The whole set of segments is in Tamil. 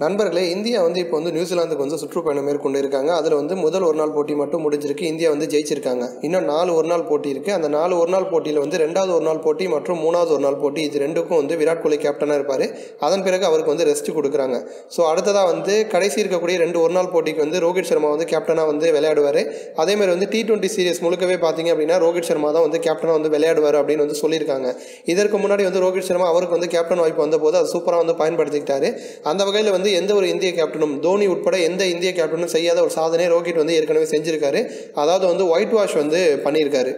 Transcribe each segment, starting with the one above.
நண்பர்களே, இந்தியா இப்போ நியூசிலாந்துக்கு சுற்றுப்பயணம் மேற்கொண்டு இருக்காங்க. அதில் முதல் ஒரு நாள் போட்டி மட்டும் முடிஞ்சிருக்கு. இந்தியா ஜெயிச்சிருக்காங்க. இன்னும் 4 ஒரு நாள் போட்டி இருக்குது. அந்த 4 ஒரு நாள் போட்டியில் 2வது ஒரு நாள் போட்டி மற்றும் 3வது ஒரு நாள் போட்டி, இது ரெண்டுக்கும் விராட் கோலி கேப்டனாக இருப்பார். அதன் பிறகு அவருக்கு ரெஸ்ட் கொடுக்குறாங்க. ஸோ அடுத்ததாக கடைசி இருக்கக்கூடிய 2 ஒரு நாள் போட்டிக்கு ரோஹித் சர்மா கேப்டனாக விளையாடுவார். அதேமாதிரி T20 சீரிஸ் முழுக்கவே பார்த்தீங்க அப்படின்னா ரோஹித் சர்மா தான் கேப்டனாக விளையாடுவார் அப்படின்னு சொல்லியிருக்காங்க. இதற்கு முன்னாடி ரோஹித் சர்மா அவருக்கு கேப்டன் வாய்ப்பு வந்தபோது அது சூப்பராக பயன்படுத்திக்கிட்டாரு. அந்த வகையில் எந்த ஒரு இந்திய கேப்டனும், தோனி உட்பட எந்த இந்திய கேப்டனும் செய்யாத ஒரு சாதனை ரோஹித் ஏற்கனவே செஞ்சிருக்காரு. அதாவது ஒயிட் வாஷ் பண்ணியிருக்காரு.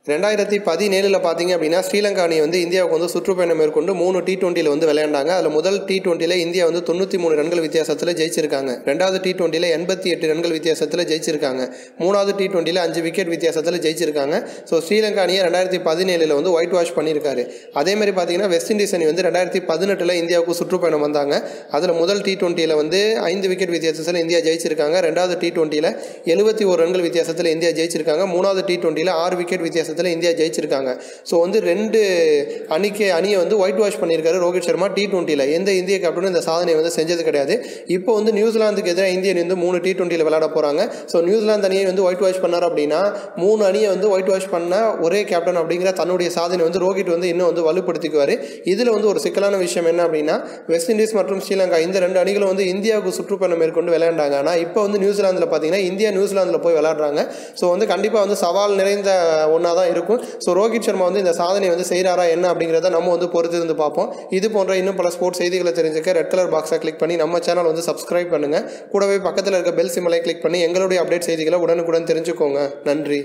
2017 பார்த்தீங்க அப்படின்னா ஸ்ரீலங்கா அணி இந்தியாவுக்கு சுற்றுப்பயணம் மேற்கொண்டு 3 T20ல் விளையாண்டாங்க. அதில் முதல் T20ல் இந்தியா 93 ரன்கள் வித்தியாசத்தில் ஜெயிச்சிருக்காங்க. 2வது T20ல் 88 ரன்கள் வித்தியாசத்தில் ஜெயிச்சிருக்காங்க. 3வது T20ல் 5 விக்கெட் வித்தியாசத்தில் ஜெயிச்சிருக்காங்க. ஸோ ஸ்ரீலங்கா அணியை 2017ல் ஒயிட் வாஷ் பண்ணியிருக்காரு. அதேமாதிரி பார்த்தீங்கன்னா வெஸ்ட் இண்டீஸ் அணி 2018ல் இந்தியாவுக்கு சுற்றுப்பயணம் வந்தாங்க. அதில் முதல் T20ல் 5 விக்கெட் வித்தியாசத்தில் இந்தியா ஜெயிச்சிருக்காங்க. 2வது T20ல் 71 ரன்கள் வித்தியாசத்தில் இந்தியா ஜெயிச்சிருக்காங்க. 3வது T20ல் 6 விக்கெட் வித்தியாசத்தில் இந்தியா ஜெயிச்சிருக்காங்க. ஸோ 2 அணியை ஒயிட் வாஷ் பண்ணியிருக்காரு ரோஹித் சர்மா. T20ல் எந்த இந்திய கேப்டனும் இந்த சாதனை செஞ்சது கிடையாது. இப்போ நியூசிலாந்துக்கு எதிராக இந்திய அணி 3 T20ல் விளையாட போகிறாங்க. ஸோ நியூசிலாந்து அணியை ஒயிட் வாஷ் பண்ணார் அப்படின்னா 3 அணியை ஒயிட் வாஷ் பண்ண ஒரே கேப்டன் அப்படிங்கிற தன்னுடைய சாதனை ரோஹித் இன்னும் வலுப்படுத்திக்குவார். இதில் ஒரு சிக்கலான விஷயம் என்ன அப்படின்னா வெஸ்ட் இண்டீஸ் மற்றும் ஸ்ரீலங்கா இந்த 2 அணிகளும் இந்தியாவுக்கு சுற்றுப்பயணம் மேற்கொண்டு விளையாண்டாங்க. ஆனால் இப்போ நியூசிலாந்தில் பார்த்தீங்கன்னா இந்தியா நியூசிலாந்தில் போய் விளையாடுறாங்க. ஸோ கண்டிப்பாக சவால் நிறைந்த ஒன்றா தான் இருக்கும். ஸோ ரோஹித் சர்மா இந்த சாதனை செய்கிறாரா என்ன அப்படிங்கிறத நம்ம பொறுத்து பார்ப்போம். இது போன்ற இன்னும் பல ஸ்போர்ட்ஸ் செய்திகளை தெரிஞ்சுக்க ரெட் கலர் பாக்ஸை கிளிக் பண்ணி நம்ம சேனல் சப்ஸ்கிரைப் பண்ணுங்கள். கூடவே பக்கத்தில் இருக்க பெல் சிம்பலை கிளிக் பண்ணி எங்களுடைய அப்டேட் செய்திகளை உடனுக்குடன் தெரிஞ்சுக்கோங்க. நன்றி.